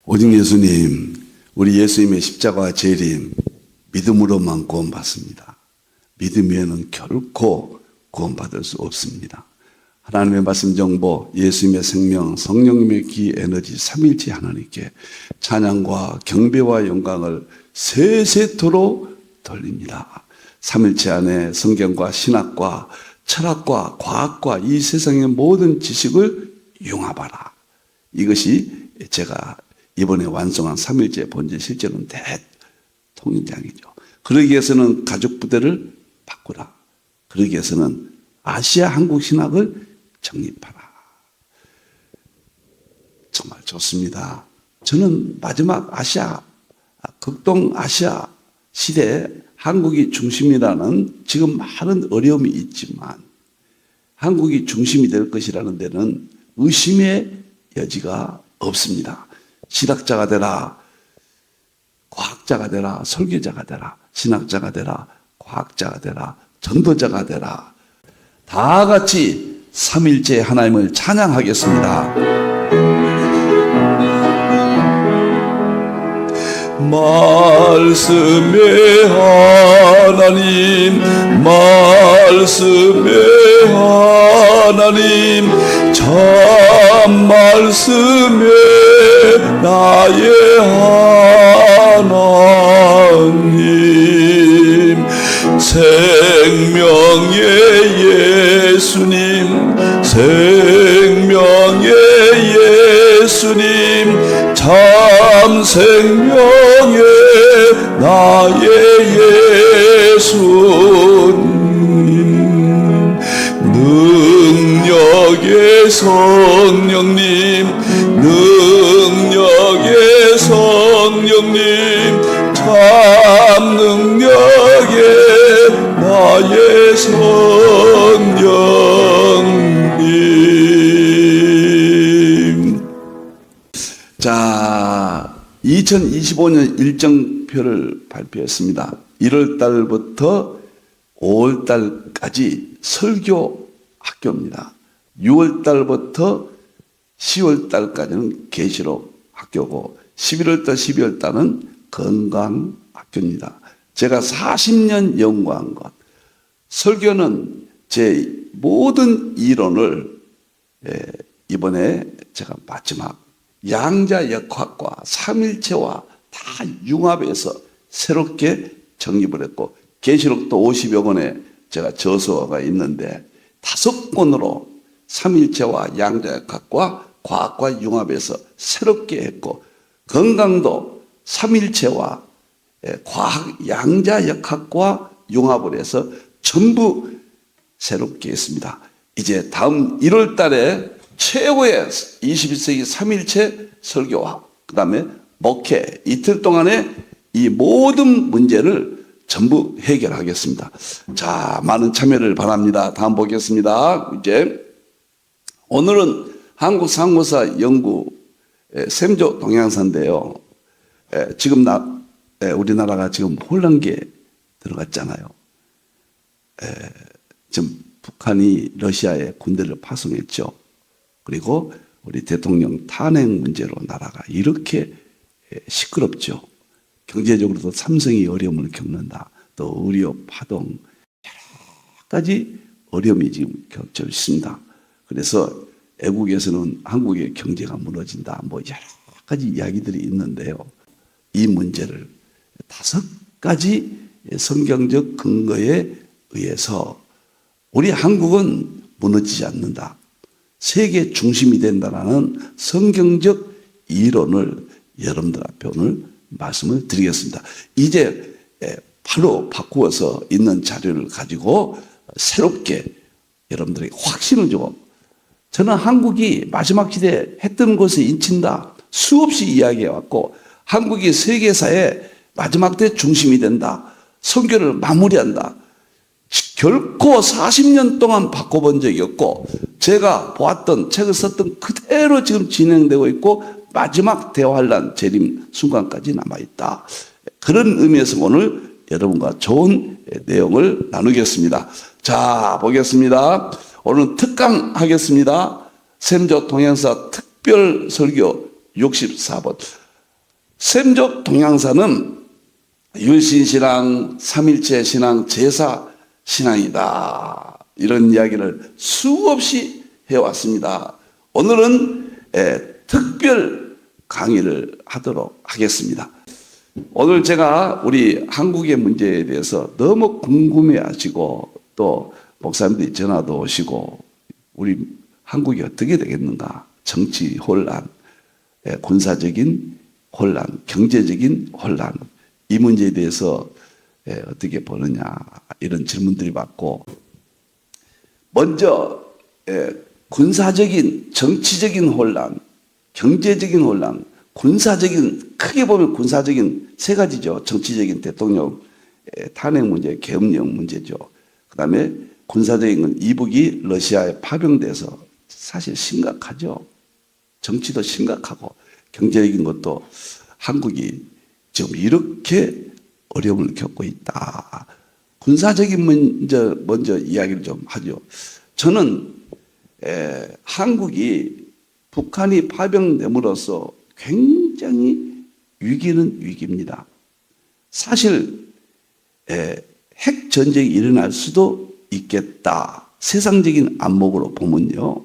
오직 예수님, 우리 예수님의 십자가와 재림, 믿음으로만 구원받습니다. 믿음 외에는 결코 구원받을 수 없습니다. 하나님의 말씀 정보, 예수님의 생명, 성령님의 기 에너지 삼일체 하나님께 찬양과 경배와 영광을 세세토록 돌립니다. 삼일체 안에 성경과 신학과 철학과 과학과 이 세상의 모든 지식을 융합하라. 이것이 제가 이번에 완성한 삼일체 본질 실제로는 대통령장이죠. 그러기 위해서는 가족 부대를 바꾸라. 그러기 위해서는 아시아 한국 신학을 정립하라. 정말 좋습니다. 저는 마지막 아시아, 극동 아시아 시대에 한국이 중심이라는 지금 많은 어려움이 있지만 한국이 중심이 될 것이라는 데는 의심의 여지가 없습니다. 신학자가 되라, 과학자가 되라, 설교자가 되라, 신학자가 되라, 과학자가 되라, 전도자가 되라. 다 같이 삼일째 하나님을 찬양하겠습니다. 말씀의 하나님, 말씀의 하나님, 참 말씀의 나의 하나님, 생명의 예수님, 생명의 예수님, 참 생명의 나의 예수님, 능력의 성령님, 능력의 성령님, 참 능력의 나의 성령님. 자, 2025년 일정표를 발표했습니다. 1월 달부터 5월 달까지 설교 학교입니다. 6월 달부터 10월 달까지는 계시록 학교고 11월 달, 12월 달은 건강 학교입니다. 제가 40년 연구한 것, 설교는 제 모든 이론을 이번에 제가 마지막 양자역학과 삼일체와 다 융합해서 새롭게 정립을 했고 계시록도 50여 권에 제가 저서가 있는데 5권으로 삼일체와 양자역학과 과학과 융합해서 새롭게 했고 건강도 삼일체와 과학 양자역학과 융합을 해서 전부 새롭게 했습니다. 이제 다음 1월 달에 최고의 21세기 삼일체 설교와 그 다음에 목회 이틀 동안에 이 모든 문제를 전부 해결하겠습니다. 자, 많은 참여를 바랍니다. 다음 보겠습니다. 이제 오늘은 한국상무사 연구 샘조 동양사인데요. 지금 우리나라가 지금 혼란기에 들어갔잖아요. 지금 북한이 러시아에 군대를 파송했죠. 그리고 우리 대통령 탄핵 문제로 나라가 이렇게 시끄럽죠. 경제적으로도 삼성이 어려움을 겪는다. 또 의료, 파동 여러 가지 어려움이 지금 겹쳐 있습니다. 그래서 애국에서는 한국의 경제가 무너진다. 뭐 여러 가지 이야기들이 있는데요. 이 문제를 5가지 성경적 근거에 의해서 우리 한국은 무너지지 않는다. 세계 중심이 된다는 성경적 이론을 여러분들 앞에 오늘 말씀을 드리겠습니다. 이제 바로 바꾸어서 있는 자료를 가지고 새롭게 여러분들에게 확신을 주고 저는 한국이 마지막 시대에 했던 것에 인친다. 수없이 이야기해왔고 한국이 세계사의 마지막 때 중심이 된다. 선교를 마무리한다. 결코 40년 동안 바꿔본 적이 없고 제가 보았던 책을 썼던 그대로 지금 진행되고 있고 마지막 대환란 재림 순간까지 남아있다. 그런 의미에서 오늘 여러분과 좋은 내용을 나누겠습니다. 자, 보겠습니다. 오늘 특강 하겠습니다. 샘조 동양사 특별 설교 64번. 셈족 동양사는 율신신앙, 삼일체 신앙, 제사 신앙이다. 이런 이야기를 수없이 해왔습니다. 오늘은 특별 강의를 하도록 하겠습니다. 오늘 제가 우리 한국의 문제에 대해서 너무 궁금해 하시고 또 목사님들이 전화도 오시고 우리 한국이 어떻게 되겠는가? 정치 혼란, 군사적인 혼란, 경제적인 혼란, 이 문제에 대해서 어떻게 보느냐 이런 질문들이 받고, 먼저 군사적인 정치적인 혼란, 경제적인 혼란, 군사적인, 크게 보면 군사적인 세 가지죠. 정치적인 대통령 탄핵 문제, 계엄령 문제죠. 그 다음에 군사적인 건 이북이 러시아에 파병돼서 사실 심각하죠. 정치도 심각하고 경제적인 것도 한국이 지금 이렇게 어려움을 겪고 있다. 군사적인 먼저 이야기를 좀 하죠. 저는 한국이 북한이 파병됨으로써 굉장히 위기는 위기입니다. 사실 핵 전쟁이 일어날 수도 있겠다. 세상적인 안목으로 보면요.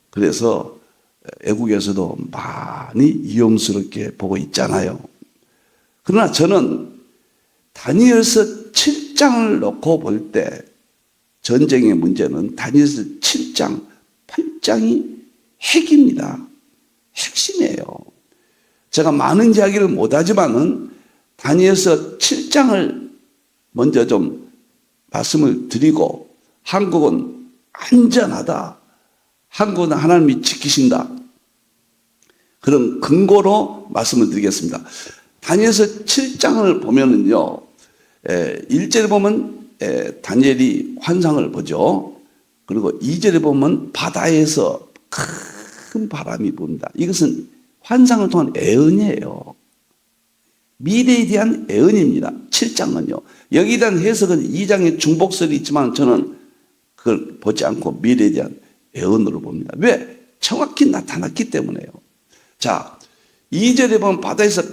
그래서 애국에서도 많이 위험스럽게 보고 있잖아요. 그러나 저는 다니엘서 7장을 놓고 볼 때 전쟁의 문제는 다니엘서 7장, 8장이 핵입니다. 핵심이에요. 제가 많은 이야기를 못하지만은 다니엘서 7장을 먼저 좀 말씀을 드리고, 한국은 안전하다. 한국은 하나님이 지키신다. 그런 근거로 말씀을 드리겠습니다. 다니엘서 7장을 보면은요, 1절에 보면 다니엘이 환상을 보죠. 그리고 2절에 보면 바다에서 큰 바람이 분다. 이것은 환상을 통한 예언이에요. 미래에 대한 예언입니다. 7장은요. 여기에 대한 해석은 2장에 중복설이 있지만 저는 그걸 보지 않고 미래에 대한 예언으로 봅니다. 왜? 정확히 나타났기 때문에요. 자, 2절에 보면 바다에서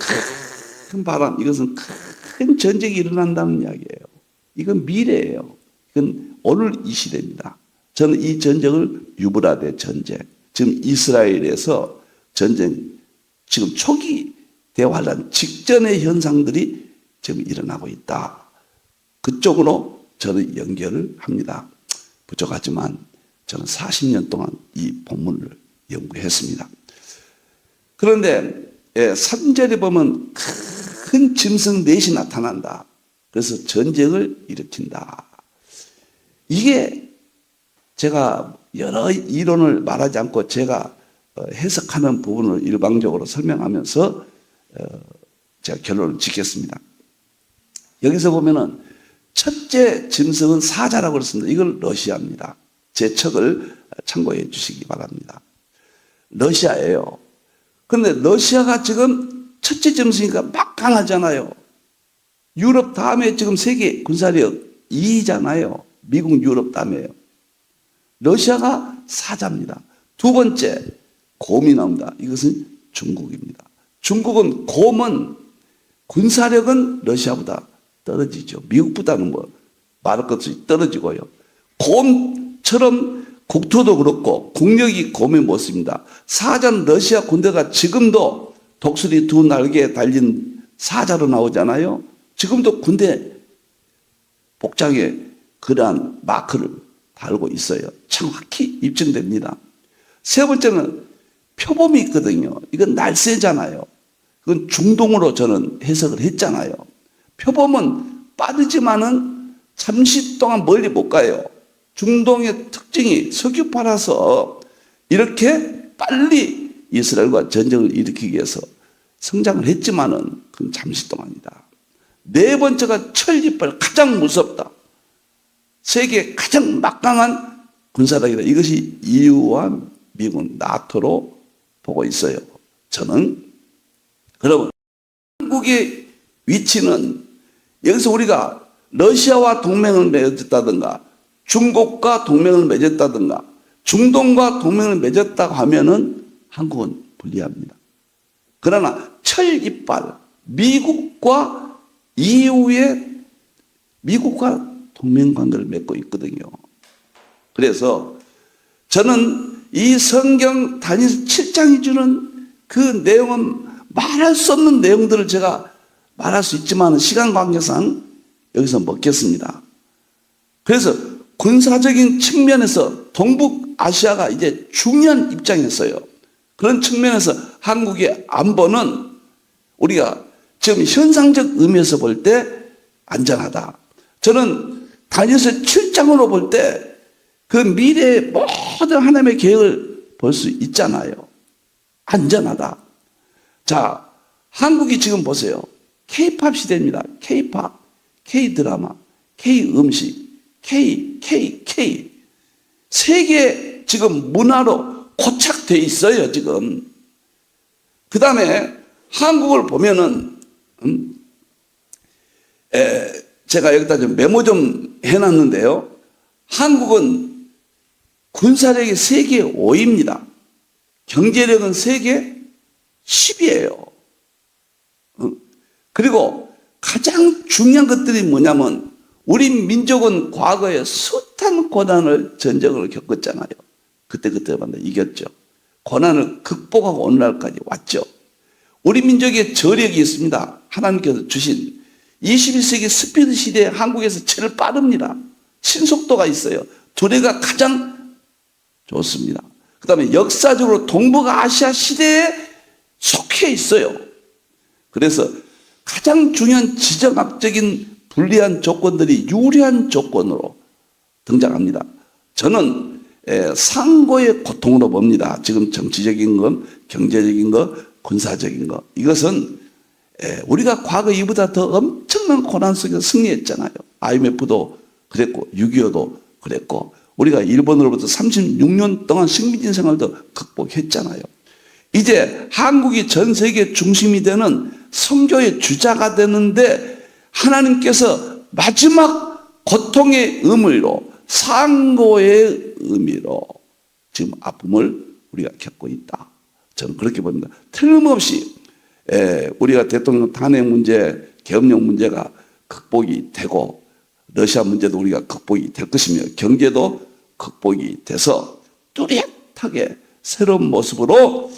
큰 바람, 이것은 큰 전쟁이 일어난다는 이야기예요. 이건 미래예요. 이건 오늘 이 시대입니다. 저는 이 전쟁을 유브라데 전쟁, 지금 이스라엘에서 전쟁, 지금 초기 대환란 직전의 현상들이 지금 일어나고 있다. 그쪽으로 저는 연결을 합니다. 부족하지만 저는 40년 동안 이 본문을 연구했습니다. 그런데 3절에 보면 큰 짐승 넷이 나타난다. 그래서 전쟁을 일으킨다. 이게 제가 여러 이론을 말하지 않고 제가 해석하는 부분을 일방적으로 설명하면서 제가 결론을 짓겠습니다. 여기서 보면은 첫째 짐승은 사자라고 그랬습니다. 이건 러시아입니다. 제 책을 참고해 주시기 바랍니다. 러시아예요. 그런데 러시아가 지금 첫째 짐승이니까 막강하잖아요. 유럽 다음에 지금 세계 군사력 2위잖아요. 미국, 유럽 다음에요. 러시아가 사자입니다. 두 번째, 곰이 나옵니다. 이것은 중국입니다. 중국은 곰은 군사력은 러시아보다 떨어지죠. 미국보다는 뭐 말할 것 없이 떨어지고요. 곰처럼 국토도 그렇고 국력이 곰의 모습입니다. 사자는 러시아 군대가 지금도 독수리 두 날개에 달린 사자로 나오잖아요. 지금도 군대 복장에 그러한 마크를 달고 있어요. 정확히 입증됩니다. 세 번째는 표범이 있거든요. 이건 날쌔잖아요. 그건 중동으로 저는 해석을 했잖아요. 표범은 빠르지만은 잠시 동안 멀리 못 가요. 중동의 특징이 석유 팔아서 이렇게 빨리 이스라엘과 전쟁을 일으키기 위해서 성장을 했지만은 그건 잠시 동안이다. 네 번째가 철기빨, 가장 무섭다. 세계 가장 막강한 군사력이다. 이것이 EU와 미국, 나토로 보고 있어요. 저는 그러면 한국의 위치는 여기서 우리가 러시아와 동맹을 맺었다든가 중국과 동맹을 맺었다든가 중동과 동맹을 맺었다고 하면은 한국은 불리합니다. 그러나 철이빨, 미국과 이후에 미국과 동맹관계를 맺고 있거든요. 그래서 저는 이 성경 다니엘 7장이 주는 그 내용은 말할 수 없는 내용들을 제가 말할 수 있지만 시간 관계상 여기서 먹겠습니다. 그래서 군사적인 측면에서 동북아시아가 이제 중요한 입장에 있어요. 그런 측면에서 한국의 안보는 우리가 지금 현상적 의미에서 볼 때 안전하다. 저는 다니엘서 7장으로 볼 때 그 미래의 모든 하나님의 계획을 볼 수 있잖아요. 안전하다. 자, 한국이 지금 보세요. K-팝 시대입니다. K-팝, K-드라마, K-음식, K. 세계 지금 문화로 고착돼 있어요, 지금. 그 다음에 한국을 보면은, 제가 여기다 좀 메모 좀 해놨는데요. 한국은 군사력이 세계 5위입니다. 경제력은 세계 10위예요. 그리고 가장 중요한 것들이 뭐냐면 우리 민족은 과거에 숱한 고난을 전쟁을 겪었잖아요. 그때마다 이겼죠. 고난을 극복하고 오늘날까지 왔죠. 우리 민족의 저력이 있습니다. 하나님께서 주신 21세기 스피드 시대에 한국에서 제일 빠릅니다. 신속도가 있어요. 두뇌가 가장 좋습니다. 그 다음에 역사적으로 동북아시아 시대에 속해 있어요. 그래서 가장 중요한 지정학적인 불리한 조건들이 유리한 조건으로 등장합니다. 저는 상고의 고통으로 봅니다. 지금 정치적인 것, 경제적인 것, 군사적인 것. 이것은 우리가 과거 이보다 더 엄청난 고난 속에서 승리했잖아요. IMF도 그랬고 6.25도 그랬고 우리가 일본으로부터 36년 동안 식민지 생활도 극복했잖아요. 이제 한국이 전 세계 중심이 되는 선교의 주자가 되는데 하나님께서 마지막 고통의 의미로 상고의 의미로 지금 아픔을 우리가 겪고 있다. 저는 그렇게 봅니다. 틀림없이 우리가 대통령 탄핵 문제, 계엄령 문제가 극복이 되고 러시아 문제도 우리가 극복이 될 것이며 경제도 극복이 돼서 뚜렷하게 새로운 모습으로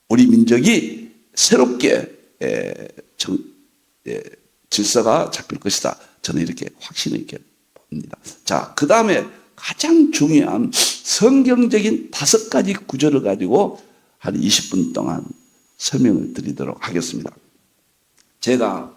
우리 민족이 새롭게 질서가 잡힐 것이다. 저는 이렇게 확신 있게 봅니다. 자, 그 다음에 가장 중요한 성경적인 5가지 구절을 가지고 한 20분 동안 설명을 드리도록 하겠습니다. 제가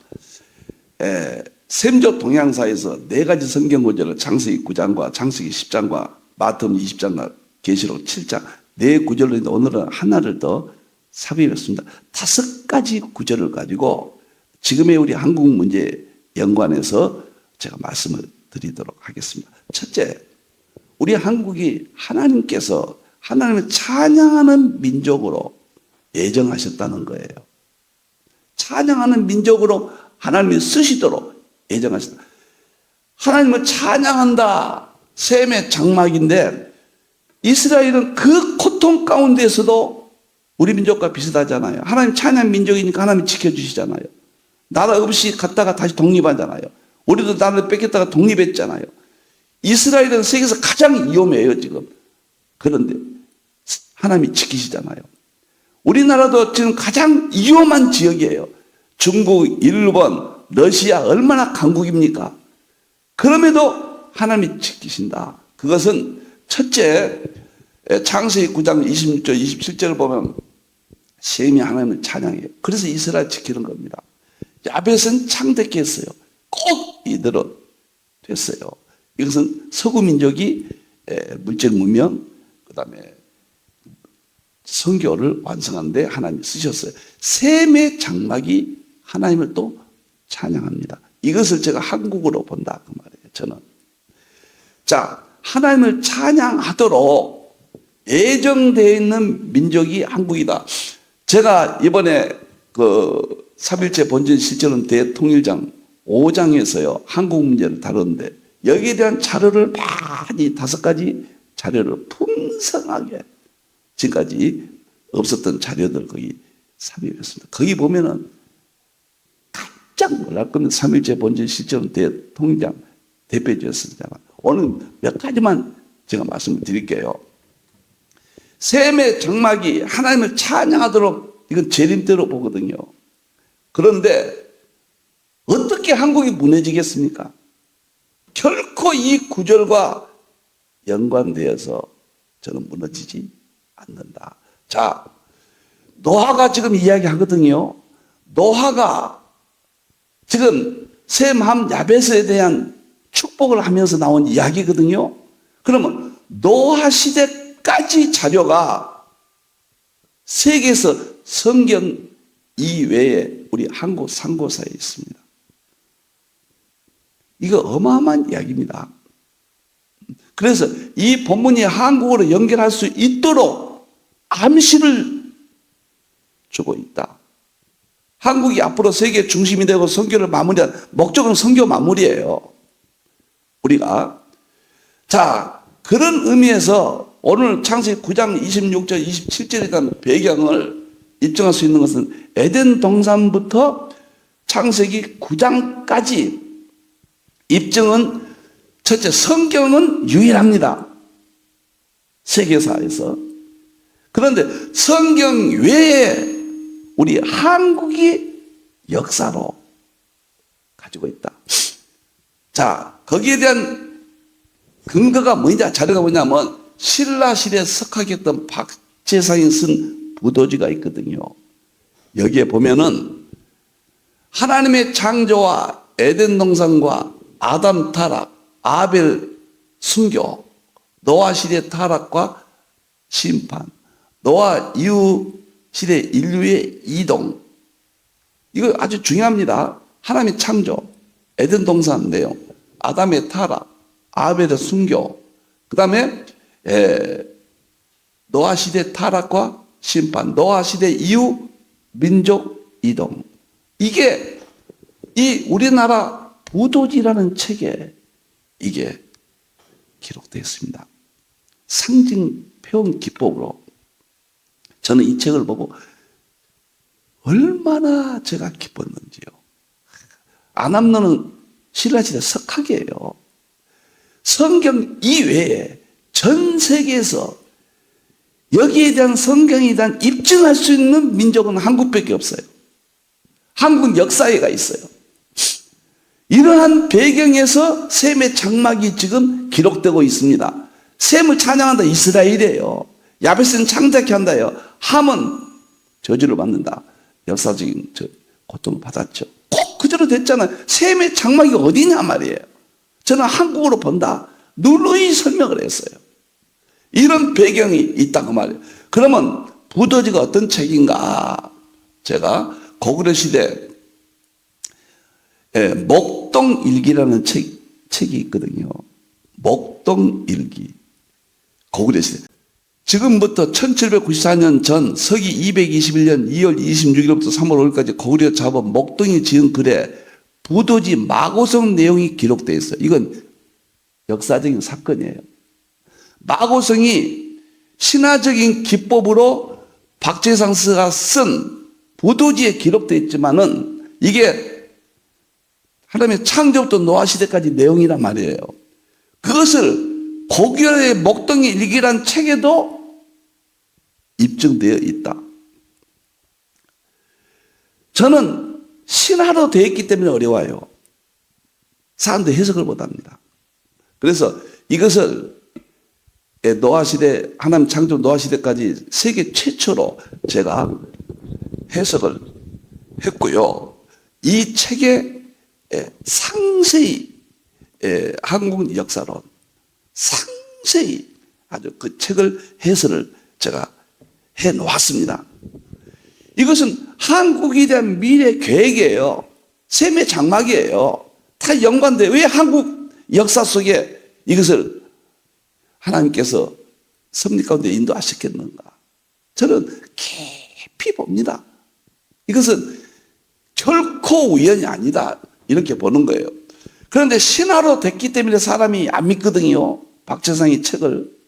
샘조 동향사에서 4가지 성경 구절을 창세기 9장과 창세기 10장과 마태복음 20장과 계시록 7장 4구절로 있는데 오늘은 하나를 더 삽입했습니다. 5가지 구절을 가지고 지금의 우리 한국 문제에 연관해서 제가 말씀을 드리도록 하겠습니다. 첫째, 우리 한국이 하나님께서 하나님을 찬양하는 민족으로 예정하셨다는 거예요. 찬양하는 민족으로 하나님이 쓰시도록 예정하셨다. 하나님을 찬양한다. 셈의 장막인데 이스라엘은 그 고통 가운데서도 우리 민족과 비슷하잖아요. 하나님 찬양 민족이니까 하나님이 지켜주시잖아요. 나라 없이 갔다가 다시 독립하잖아요. 우리도 나라를 뺏겼다가 독립했잖아요. 이스라엘은 세계에서 가장 위험해요, 지금. 그런데 하나님이 지키시잖아요. 우리나라도 지금 가장 위험한 지역이에요. 중국, 일본, 러시아 얼마나 강국입니까? 그럼에도 하나님이 지키신다. 그것은 첫째, 창세기 9장 26절, 27절을 보면 셈이 하나님을 찬양해요. 그래서 이스라엘 지키는 겁니다. 야벳은 창대케 했어요. 꼭 이대로 됐어요. 이것은 서구 민족이 물질 문명, 그 다음에 선교를 완성하는데 하나님이 쓰셨어요. 셈의 장막이 하나님을 또 찬양합니다. 이것을 제가 한국으로 본다 그 말이에요. 저는. 자, 하나님을 찬양하도록 예정되어 있는 민족이 한국이다. 제가 이번에 그 3.1제 본전 실제로는 대통일장 5장에서요 한국 문제를 다뤘는데 여기에 대한 자료를 많이 5가지 자료를 풍성하게 지금까지 없었던 자료들 거기 삽입했습니다. 거기 보면은 깜짝 놀랄 겁니다. 삼일체 본질 실천 대통령 대표주였습니다. 오늘 몇 가지만 제가 말씀을 드릴게요. 셈의 장막이 하나님을 찬양하도록 이건 재림대로 보거든요. 그런데 어떻게 한국이 무너지겠습니까? 결코 이 구절과 연관되어서 저는 무너지지 않는다. 자, 노아가 지금 이야기하거든요. 노아가 지금 셈, 함, 야벳에 대한 축복을 하면서 나온 이야기거든요. 그러면 노아 시대까지 자료가 세계에서 성경 이외에 우리 한국 상고사에 있습니다. 이거 어마어마한 이야기입니다. 그래서 이 본문이 한국어로 연결할 수 있도록 암시를 주고 있다. 한국이 앞으로 세계 중심이 되고 선교를 마무리한 목적은 선교 마무리예요. 우리가. 자, 그런 의미에서 오늘 창세기 9장 26절 27절에 대한 배경을 입증할 수 있는 것은 에덴 동산부터 창세기 9장까지 입증은 첫째 성경은 유일합니다. 세계사에서. 그런데 성경 외에 우리 한국이 역사로 가지고 있다. 자, 거기에 대한 근거가 뭐냐, 자료가 뭐냐면 신라시대에 석학했던 박재상이 쓴 부도지가 있거든요. 여기에 보면은 하나님의 창조와 에덴 동산과 아담 타락, 아벨 순교, 노아 시대 타락과 심판, 노아 이후 시대 인류의 이동, 이거 아주 중요합니다. 하나님의 창조, 에덴 동산 내용, 아담의 타락, 아벨의 순교, 그 다음에 노아 시대 타락과 심판, 노아 시대 이후 민족 이동. 이게 이 우리나라 부도지라는 책에 이게 기록되어 있습니다. 상징 표현 기법으로. 저는 이 책을 보고 얼마나 제가 기뻤는지요. 아남노는 신라시대 석학이에요. 성경 이외에 전 세계에서 여기에 대한 성경에 대한 입증할 수 있는 민족은 한국밖에 없어요. 한국 역사에가 있어요. 이러한 배경에서 셈의 장막이 지금 기록되고 있습니다. 셈을 찬양한다 이스라엘이에요. 야벳은 창작케 한다요. 함은 저주를 받는다. 역사적인 고통을 받았죠. 꼭 그대로 됐잖아요. 셈의 장막이 어디냐 말이에요. 저는 한국으로 본다. 누누이 설명을 했어요. 이런 배경이 있다고 말이에요. 그러면 부도지가 어떤 책인가? 제가 고구려 시대 목동일기라는 책이 있거든요. 목동일기. 고구려 시대. 지금부터 1794년 전 서기 221년 2월 26일부터 3월 5일까지 고구려 자본 목동이 지은 글에 부도지 마고성 내용이 기록되어 있어요. 이건 역사적인 사건이에요. 마고성이 신화적인 기법으로 박재상 씨가 쓴 부도지에 기록되어 있지만은 이게 하나님의 창조부터 노아 시대까지 내용이란 말이에요. 그것을 고구려의 목동의 일기란 책에도 입증되어 있다. 저는 신화로 되어 있기 때문에 어려워요. 사람들 해석을 못합니다. 그래서 이것을 노아 시대, 하나님 창조 노아 시대까지 세계 최초로 제가 해석을 했고요. 이 책에 상세히 한국 역사론 상세히 아주 그 책을 해설을 제가 해 놓았습니다. 이것은 한국에 대한 미래 계획이에요. 셈의 장막이에요. 다 연관돼요. 왜 한국 역사 속에 이것을 하나님께서 섭리 가운데 인도하셨겠는가? 저는 깊이 봅니다. 이것은 결코 우연이 아니다. 이렇게 보는 거예요. 그런데 신화로 됐기 때문에 사람이 안 믿거든요. 박재상의 책을.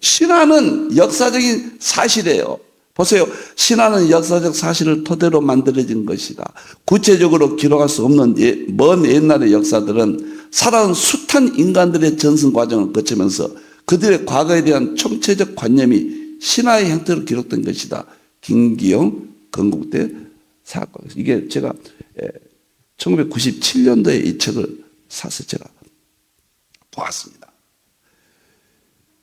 신화는 역사적인 사실이에요. 보세요. 신화는 역사적 사실을 토대로 만들어진 것이다. 구체적으로 기록할 수 없는 먼 옛날의 역사들은 살아온 숱한 인간들의 전승 과정을 거치면서 그들의 과거에 대한 총체적 관념이 신화의 형태로 기록된 것이다. 김기영 건국대 사학과. 이게 제가 1997년도에 이 책을 사서 제가 보았습니다.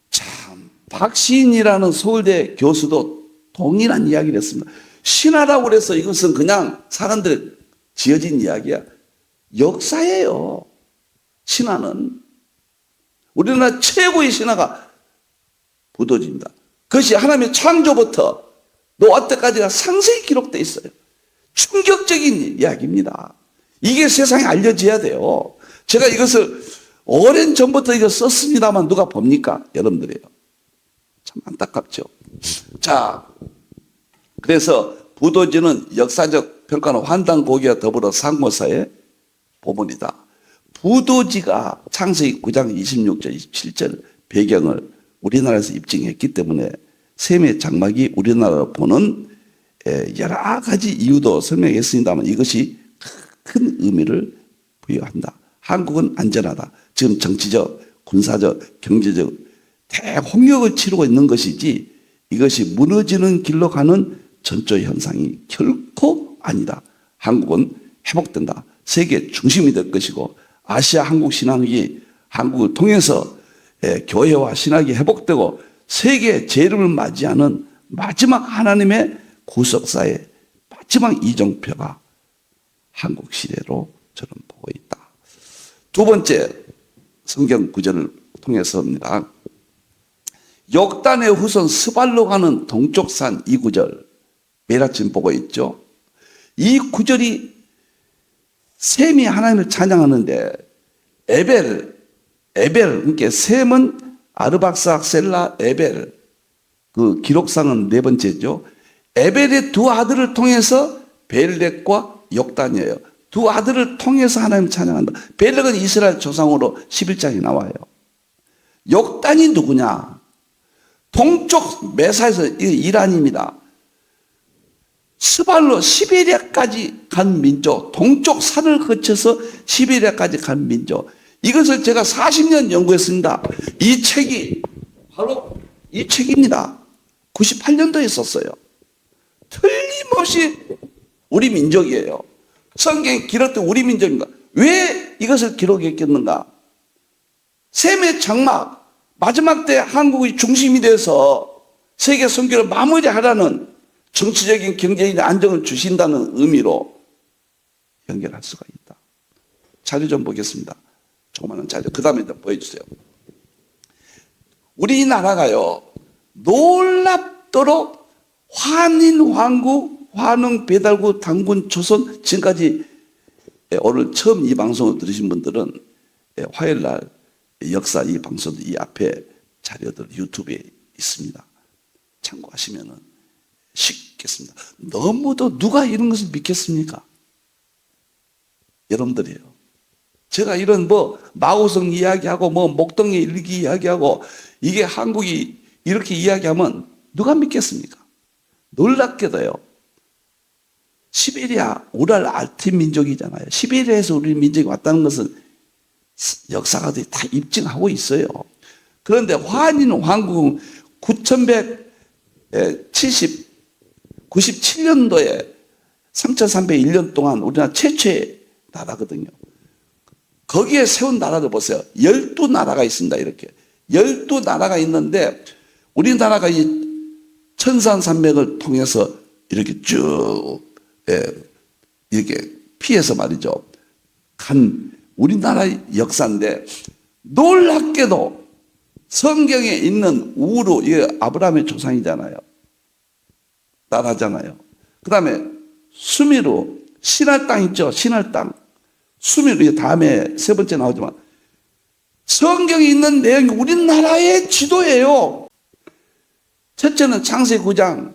참, 박시인이라는 서울대 교수도 동일한 이야기를 했습니다. 신화라고 그래서 이것은 그냥 사람들이 지어진 이야기야. 역사예요. 신화는. 우리나라 최고의 신화가 부도지입니다. 그것이 하나님의 창조부터 노아 때까지가 상세히 기록되어 있어요. 충격적인 이야기입니다. 이게 세상에 알려져야 돼요. 제가 이것을 오랜 전부터 이거 썼습니다만 누가 봅니까? 여러분들이요. 참 안타깝죠. 자, 그래서 부도지는 역사적 평가는 환단고기와 더불어 상고사의 보문이다. 부도지가 창세기 9장 26절, 27절 배경을 우리나라에서 입증했기 때문에 셈의 장막이 우리나라로 보는 여러 가지 이유도 설명했습니다만 이것이 큰 의미를 부여한다. 한국은 안전하다. 지금 정치적, 군사적, 경제적 대홍역을 치르고 있는 것이지 이것이 무너지는 길로 가는 전조 현상이 결코 아니다. 한국은 회복된다. 세계 중심이 될 것이고 아시아 한국 신학이 한국을 통해서 교회와 신학이 회복되고 세계 재림을 맞이하는 마지막 하나님의 구속사의 마지막 이정표가 한국 시대로 저는 보고 있다. 두 번째 성경 구절을 통해서입니다. 욕단의 후손 스발로 가는 동쪽 산 이 구절 매일 아침 보고 있죠. 이 구절이 셈이 하나님을 찬양하는데 에벨 그러니까 셈은 아르박삭, 셀라, 에벨 그 기록상은 네 번째죠. 에벨의 두 아들을 통해서 벨렉과 욕단이에요. 두 아들을 통해서 하나님을 찬양한다. 벨렉은 이스라엘 조상으로 11장에 나와요. 욕단이 누구냐? 동쪽 메사에서 이란입니다. 스발로 시베리아까지 간 민족, 동쪽 산을 거쳐서 시베리아까지 간 민족. 이것을 제가 40년 연구했습니다. 이 책이 바로 이 책입니다. 98년도에 썼어요. 틀림없이 우리 민족이에요. 성경에 기록된 우리 민족입니다. 왜 이것을 기록했겠는가? 셈의 장막, 마지막 때 한국의 중심이 돼서 세계 선교를 마무리하라는 정치적인 경제적인 안정을 주신다는 의미로 연결할 수가 있다. 자료 좀 보겠습니다. 조그마한 자료. 그 다음에 보여주세요. 우리나라가요, 놀랍도록 환인, 황국, 환흥, 배달국, 당군, 조선, 지금까지 오늘 처음 이 방송을 들으신 분들은 화요일 날 역사 이 방송도 이 앞에 자료들 유튜브에 있습니다. 참고하시면 쉽겠습니다. 너무도 누가 이런 것을 믿겠습니까? 여러분들이에요. 제가 이런 마오성 이야기하고 목동의 일기 이야기하고 이게 한국이 이렇게 이야기하면 누가 믿겠습니까? 놀랍게도요. 시베리아 우랄 알틴 민족이잖아요. 시베리아에서 우리 민족이 왔다는 것은 역사가들이 다 입증하고 있어요. 그런데 환인 황국은 97년도에 3301년 동안 우리나라 최초의 나라거든요. 거기에 세운 나라를 보세요. 12나라가 있습니다. 이렇게 12나라가 있는데 우리나라가 이 천산산맥을 통해서 이렇게 쭉 이렇게 피해서 말이죠. 간 우리나라의 역사인데 놀랍게도 성경에 있는 우루, 이게 아브라함의 조상이잖아요. 나라잖아요. 그 다음에 수미루, 신할 땅 있죠. 신할 땅. 수미루, 다음에 세 번째 나오지만 성경에 있는 내용이 우리나라의 지도예요. 첫째는 창세기 9장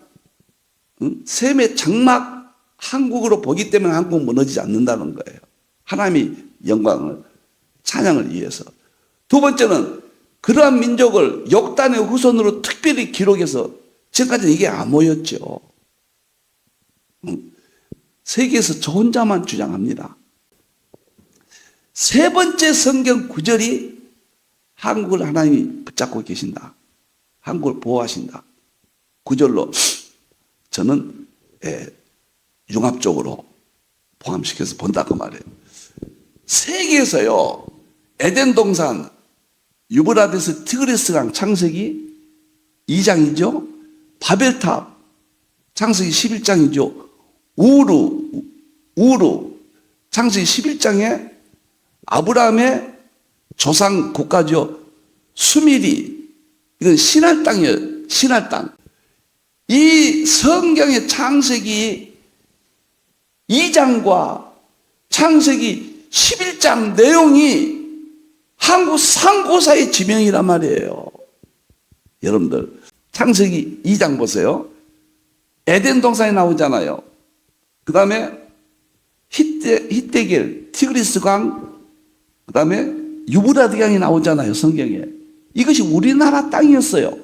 셈의 장막 한국으로 보기 때문에 한국은 무너지지 않는다는 거예요. 하나님의 영광을 찬양을 위해서. 두 번째는 그러한 민족을 욕단의 후손으로 특별히 기록해서 지금까지는 이게 암호였죠. 세계에서 저 혼자만 주장합니다. 세 번째 성경 구절이 한국을 하나님이 붙잡고 계신다. 한국을 보호하신다. 구절로 저는 융합적으로 포함시켜서 본다 그 말이에요. 세계에서요, 에덴 동산, 유브라데스 티그리스강 창세기 2장이죠. 바벨탑 창세기 11장이죠. 우루 창세기 11장에 아브라함의 조상 국가죠. 수밀이, 이건 신할 땅이에요. 신할 땅. 이 성경의 창세기 2장과 창세기 11장 내용이 한국 상고사의 지명이란 말이에요. 여러분들 창세기 2장 보세요. 에덴 동산이 나오잖아요. 그 다음에 히데길, 티그리스 강, 그 다음에 유브라데 강이 나오잖아요. 성경에. 이것이 우리나라 땅이었어요.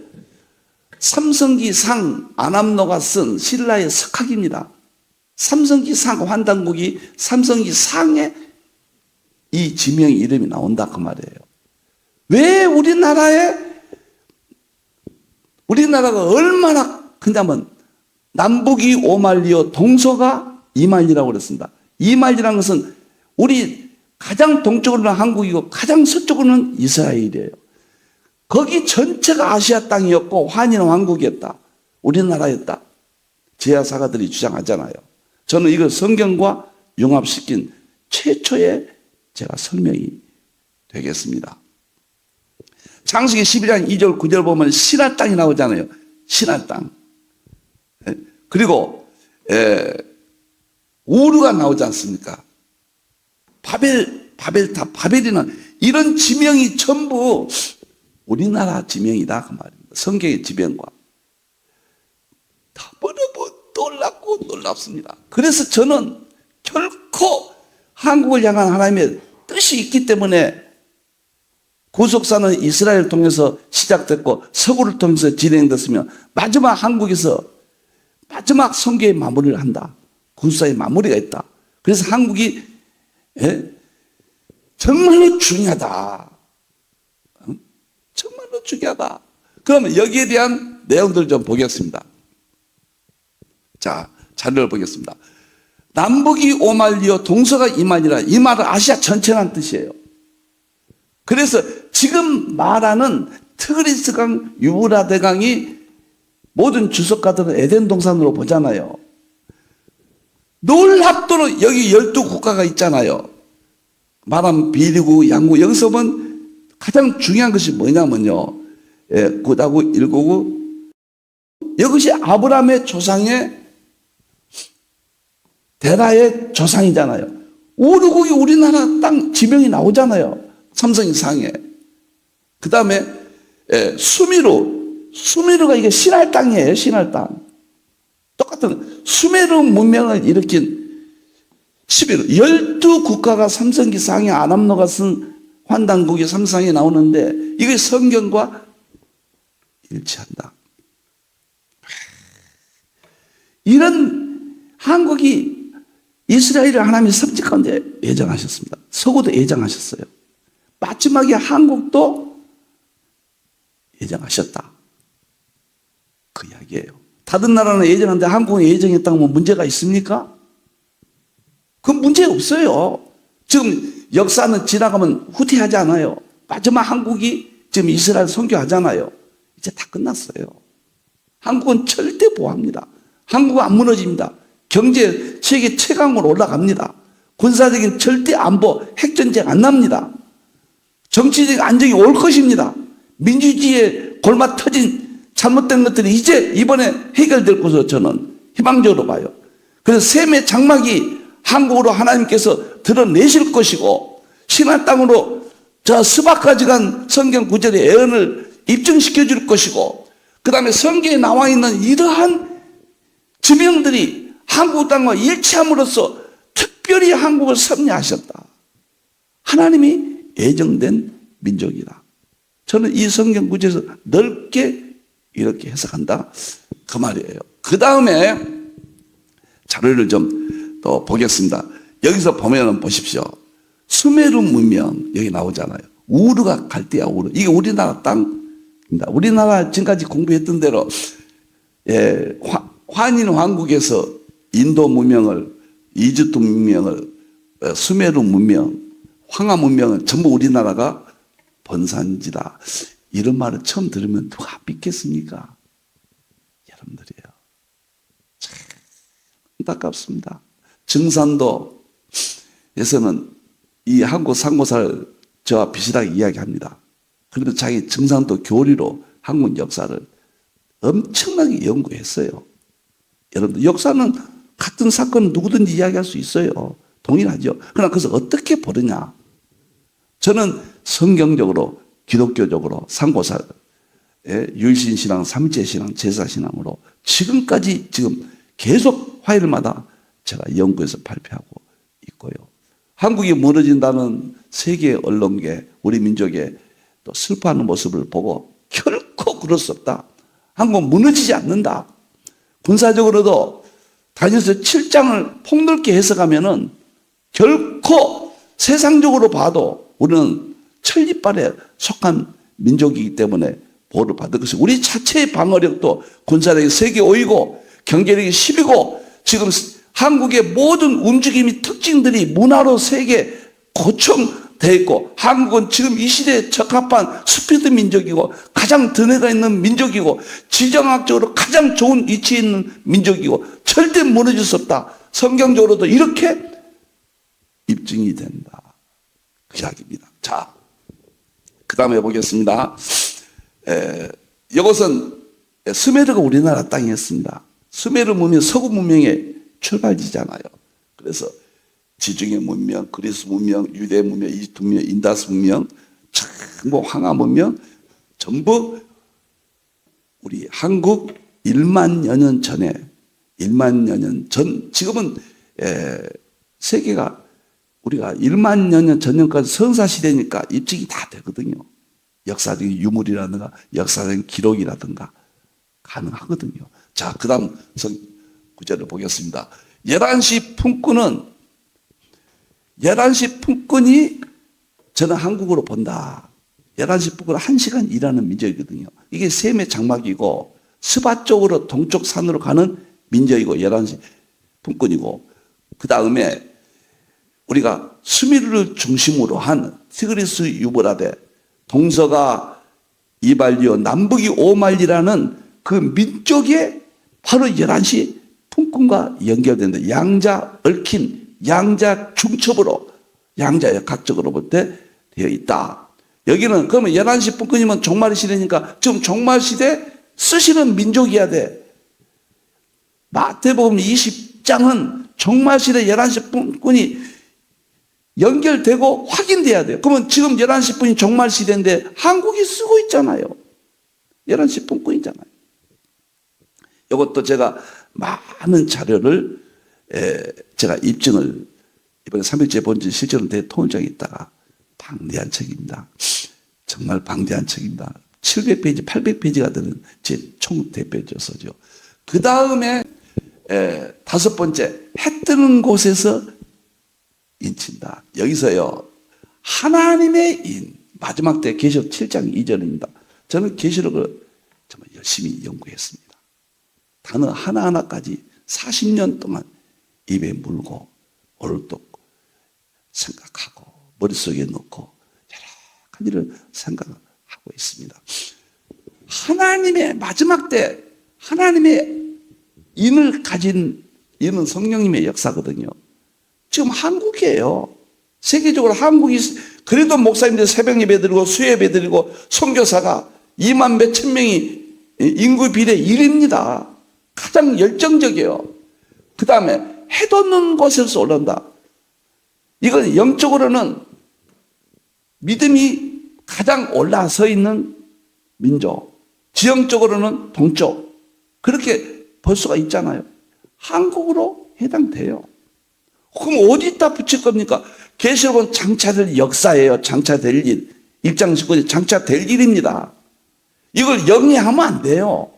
삼성기 상 아남노가 쓴 신라의 석학입니다. 삼성기 상 환단국이 삼성기 상에 이 지명 이름이 나온다 그 말이에요. 왜 우리나라가 얼마나 크냐면 남북이 오만리요 동서가 이만리라고 그랬습니다. 이만리라는 것은 우리 가장 동쪽으로는 한국이고 가장 서쪽으로는 이스라엘이에요. 거기 전체가 아시아 땅이었고 환인 왕국이었다. 우리나라였다. 제야사가들이 주장하잖아요. 저는 이걸 성경과 융합시킨 최초의 제가 설명이 되겠습니다. 창세기 11장 2절 9절 보면 신할 땅이 나오잖아요. 신할 땅. 그리고 우르가 나오지 않습니까? 바벨탑, 바벨이는 이런 지명이 전부 우리나라 지명이다 그 말입니다. 성경의 지명과 너무너무 놀랍고 놀랍습니다. 그래서 저는 결코 한국을 향한 하나님의 뜻이 있기 때문에 구속사는 이스라엘을 통해서 시작됐고 서구를 통해서 진행됐으며 마지막 한국에서 마지막 성경의 마무리를 한다. 구속사의 마무리가 있다. 그래서 한국이 정말로 중요하다. 정말로 중요하다. 그러면 여기에 대한 내용들을 좀 보겠습니다. 자, 자료를 보겠습니다. 남북이 오만리요 동서가 이만이라. 이 말은 아시아 전체라는 뜻이에요. 그래서 지금 말하는 티그리스 강, 유브라데 강이 모든 주석가들은 에덴 동산으로 보잖아요. 놀랍도록 여기 12국가가 있잖아요. 말하면 비리국, 양국. 여기서 보면 가장 중요한 것이 뭐냐면요. 9다구, 1구구. 이것이 아브라함의 조상의 데라의 조상이잖아요. 우르국이 우리나라 땅 지명이 나오잖아요. 삼성이 상에. 그 다음에 수미르가 이게 신할 땅이에요. 신할 땅. 똑같은 수메르 문명을 일으킨 12국가가 삼성기 상에 아남노가 쓴 환단국이 삼상에 나오는데 이게 성경과 일치한다. 이런 한국이 이스라엘을 하나님이 섭지 가운데 예정하셨습니다. 서구도 예정하셨어요. 마지막에 한국도 예정하셨다. 그 이야기예요. 다른 나라는 예정한데 한국은 예정했다고 뭐 문제가 있습니까? 그건 문제 없어요. 지금 역사는 지나가면 후퇴하지 않아요. 마지막 한국이 지금 이스라엘 선교하잖아요. 이제 다 끝났어요. 한국은 절대 보호합니다. 한국은 안 무너집니다. 경제 세계 최강으로 올라갑니다. 군사적인 절대 안보, 핵전쟁 안 납니다. 정치적 안정이 올 것입니다. 민주주의에 골마 터진 잘못된 것들이 이제 이번에 해결될 것으로 저는 희망적으로 봐요. 그래서 셈의 장막이 한국으로 하나님께서 드러내실 것이고 신한 땅으로 저 스바까지 간 성경 구절의 예언을 입증시켜 줄 것이고 그 다음에 성경에 나와 있는 이러한 지명들이 한국 땅과 일치함으로써 특별히 한국을 섭리하셨다. 하나님이 예정된 민족이다. 저는 이 성경 구절에서 넓게 이렇게 해석한다. 그 말이에요. 그 다음에 자료를 좀 또 보겠습니다. 여기서 보면은 보십시오. 수메르 문명 여기 나오잖아요. 우르가 갈대아 우르. 이게 우리나라 땅입니다. 우리나라 지금까지 공부했던 대로 환인 왕국에서 인도 문명을, 이집트 문명을, 수메르 문명, 황하 문명은 전부 우리나라가 본산지다. 이런 말을 처음 들으면 누가 믿겠습니까? 여러분들이에요. 참 안타깝습니다. 증산도에서는 이 한국 상고사를 저와 비슷하게 이야기합니다. 그러면 자기 증산도 교리로 한국 역사를 엄청나게 연구했어요. 여러분들 역사는 같은 사건은 누구든지 이야기할 수 있어요. 동일하죠. 그러나 그것을 어떻게 보느냐. 저는 성경적으로 기독교적으로 상고사 유일신신앙, 삼위체신앙, 제사신앙으로 지금까지 지금 계속 화요일마다 제가 연구해서 발표하고 있고요. 한국이 무너진다는 세계 언론계, 우리 민족의 또 슬퍼하는 모습을 보고 결코 그럴 수 없다. 한국은 무너지지 않는다. 군사적으로도 다니엘서 7장을 폭넓게 해석하면은 결코 세상적으로 봐도 우리는 천리빨에 속한 민족이기 때문에 보호를 받을 것이 우리 자체의 방어력도 군사력이 세계 5위고 경제력이 10위고 지금 한국의 모든 움직임이 특징들이 문화로 세계 고청되어 있고 한국은 지금 이 시대에 적합한 스피드 민족이고 가장 드내가 있는 민족이고 지정학적으로 가장 좋은 위치에 있는 민족이고 절대 무너질 수 없다. 성경적으로도 이렇게 입증이 된다. 그 이야기입니다. 자, 그 다음에 보겠습니다. 이것은 수메르가 우리나라 땅이었습니다. 수메르 문명, 서구 문명의 출발지잖아요. 그래서 지중해 문명, 그리스 문명, 유대 문명, 이집트 문명, 인다스 문명, 전부 황하 문명, 전부 우리 한국 1만여 년 전에, 1만여 년 전, 지금은 세계가 우리가 1만여 년 전년까지 선사시대니까 입증이 다 되거든요. 역사적인 유물이라든가 역사적인 기록이라든가 가능하거든요. 자, 그 다음 구절을 보겠습니다. 11시 품꾼이 저는 한국으로 본다. 11시 품꾼은 1시간 일하는 민족이거든요. 이게 셈의 장막이고 스바 쪽으로 동쪽 산으로 가는 민족이고 11시 품꾼이고 그 다음에 우리가 수미르를 중심으로 한 티그리스 유브라데 동서가 이발리오 남북이 오말리라는 그 민족의 바로 11시 품꾼과 연결된다. 양자 얽힌 양자 중첩으로 양자 각적으로 볼 때 되어 있다. 여기는 그러면 11시 품꾼이면 종말 시대니까 지금 종말 시대 쓰시는 민족이어야 돼. 마태복음 20장은 종말 시대 11시 품꾼이 연결되고 확인돼야 돼요. 그러면 지금 11시 분이 종말 시대인데 한국이 쓰고 있잖아요. 11시 품꾼이잖아요. 이것도 제가 많은 자료를 제가 입증을 이번에 3일째 본지 실제로 대통령장에 있다가 방대한 책입니다. 정말 방대한 책입니다. 700페이지, 800페이지가 되는 제 총 대표저서죠. 그 다음에 5번째, 해 뜨는 곳에서 인친다. 여기서요, 하나님의 인, 마지막 때 계시록 7장 2절입니다. 저는 계시록을 정말 열심히 연구했습니다. 단어 하나하나까지 40년 동안 입에 물고 오늘도 생각하고 머릿속에 넣고 여러 가지를 생각하고 있습니다. 하나님의 마지막 때 하나님의 인을 가진 이는 성령님의 역사거든요. 지금 한국이에요. 세계적으로 한국이 그래도 목사님들 새벽 예배 드리고 수요예배 드리고 선교사가 2만 몇천 명이 인구 비례 1입니다. 가장 열정적이에요. 그 다음에 해 돋는 곳에서 올라온다. 이건 영적으로는 믿음이 가장 올라서 있는 민족, 지형적으로는 동쪽, 그렇게 볼 수가 있잖아요. 한국으로 해당돼요. 그럼 어디다 붙일 겁니까? 계시록은 장차될 역사예요. 장차될 일. 입장 19절 장차될 일입니다. 이걸 영위하면 안 돼요.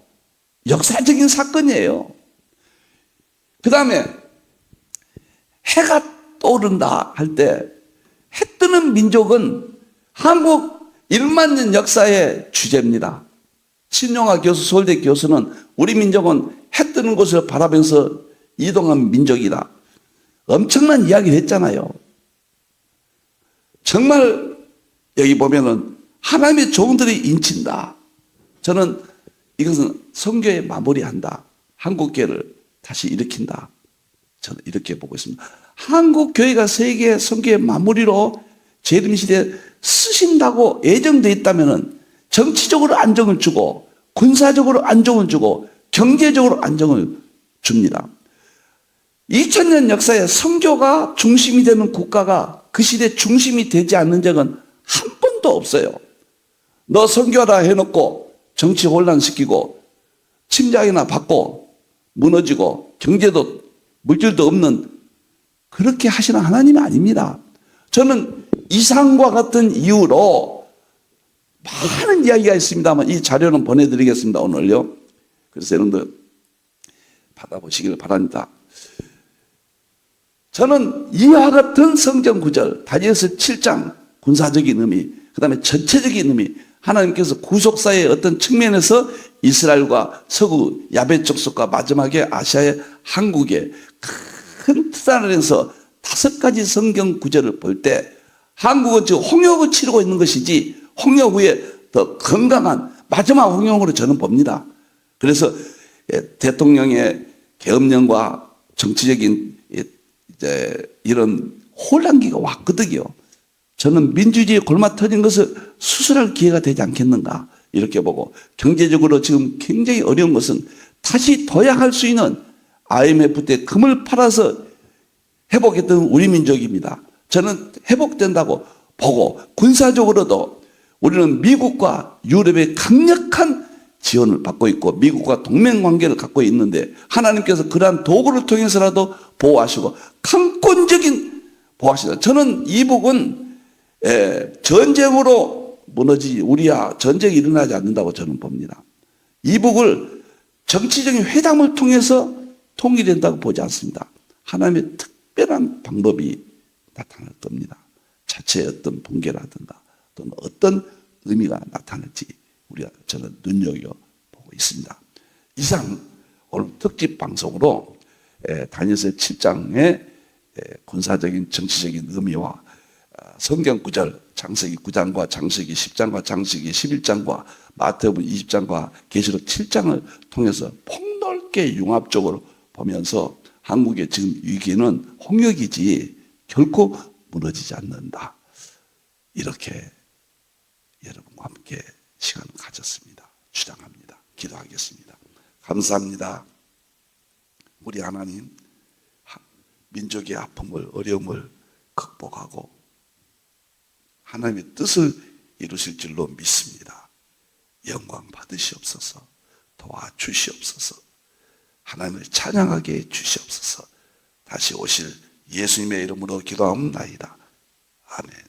역사적인 사건이에요. 그 다음에 해가 떠오른다 할 때 해 뜨는 민족은 한국 1만 년 역사의 주제입니다. 신용화 교수, 서울대 교수는 우리 민족은 해 뜨는 곳을 바라보면서 이동한 민족이다. 엄청난 이야기를 했잖아요. 정말 여기 보면은 하나님의 종들이 인친다. 저는 이것은 선교의 마무리한다. 한국교회를 다시 일으킨다. 저는 이렇게 보고 있습니다. 한국교회가 세계 선교의 마무리로 재림시대에 쓰신다고 예정되어 있다면 정치적으로 안정을 주고 군사적으로 안정을 주고 경제적으로 안정을 줍니다. 2000년 역사에 선교가 중심이 되는 국가가 그 시대 중심이 되지 않는 적은 한 번도 없어요. 너 선교하라 해놓고 정치 혼란시키고 침략이나 받고 무너지고 경제도 물질도 없는 그렇게 하시는 하나님이 아닙니다. 저는 이상과 같은 이유로 많은 이야기가 있습니다만 이 자료는 보내드리겠습니다. 오늘요. 그래서 여러분들 받아보시기를 바랍니다. 저는 이와 같은 성경 구절, 다니엘서 7장 군사적인 의미, 그 다음에 전체적인 의미, 하나님께서 구속사의 어떤 측면에서 이스라엘과 서구 야베 족속과 마지막에 아시아의 한국의 큰 틀 안에서 5가지 성경 구절을 볼 때 한국은 지금 홍역을 치르고 있는 것이지 홍역 후에 더 건강한 마지막 홍역으로 저는 봅니다. 그래서 대통령의 계엄령과 정치적인 이런 혼란기가 왔거든요. 저는 민주주의에 골마 터진 것을 수술할 기회가 되지 않겠는가 이렇게 보고 경제적으로 지금 굉장히 어려운 것은 다시 도약할 수 있는 IMF 때 금을 팔아서 회복했던 우리 민족입니다. 저는 회복된다고 보고 군사적으로도 우리는 미국과 유럽의 강력한 지원을 받고 있고 미국과 동맹관계를 갖고 있는데 하나님께서 그러한 도구를 통해서라도 보호하시고 강권적인 보호하시다. 저는 이북은 전쟁으로 무너지지 우리야 전쟁이 일어나지 않는다고 저는 봅니다. 이북을 정치적인 회담을 통해서 통일된다고 보지 않습니다. 하나님의 특별한 방법이 나타날 겁니다. 자체의 어떤 붕괴라든가 또는 어떤 의미가 나타날지 우리가 저는 눈여겨보고 있습니다. 이상 오늘 특집 방송으로 다니엘서 7장의 군사적인 정치적인 의미와 성경 구절 창세기 9장과 창세기 10장과 창세기 11장과 마태복음 20장과 계시록 7장을 통해서 폭넓게 융합적으로 보면서 한국의 지금 위기는 홍역이지 결코 무너지지 않는다. 이렇게 여러분과 함께 시간을 가졌습니다. 주장합니다. 기도하겠습니다. 감사합니다. 우리 하나님 민족의 아픔을 어려움을 극복하고 하나님의 뜻을 이루실 줄로 믿습니다. 영광 받으시옵소서. 도와주시옵소서. 하나님을 찬양하게 해 주시옵소서. 다시 오실 예수님의 이름으로 기도하옵나이다. 아멘.